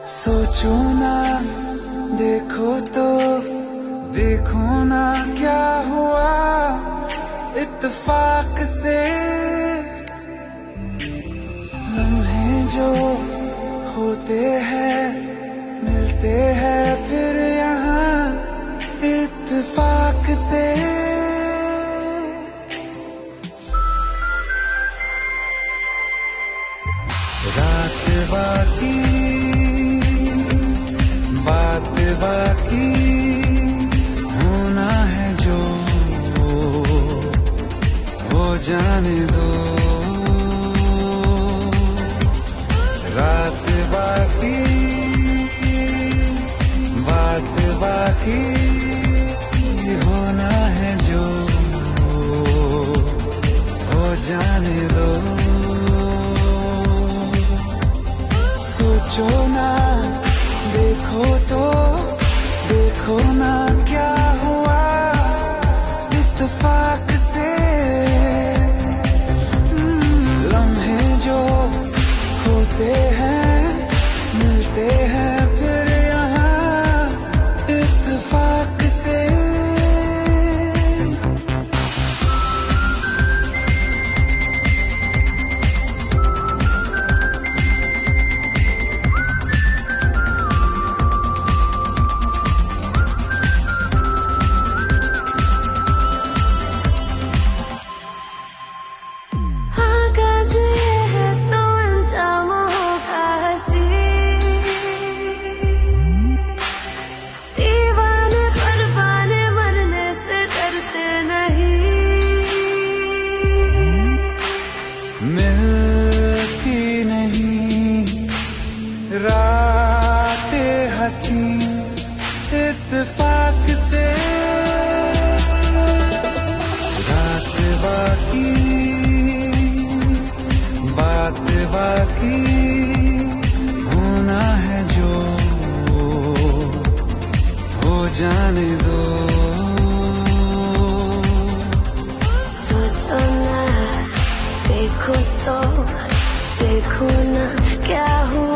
सोचो ना, देखो तो देखो ना क्या हुआ इत्तेफाक से। लम्हे जो होते हैं मिलते हैं फिर यहाँ इत्तेफाक से। रात बाकी बात बाकी होना है जो हो जाने दो। रात बाकी बात बाकी होना है जो हो जाने दो। सोचो ना, देखो तो देखो ना क्या हुआ इत्तेफाक से। लम्हे जो होते हैं मिलते हैं फिर यहाँ इत्तेफाक से। मिलती नहीं रातें हंसी इत्तेफाक से। रात बाकी बात बाकी होना है जो हो जाने दो। सोचो ना, देखो तो देखो ना क्या हुआ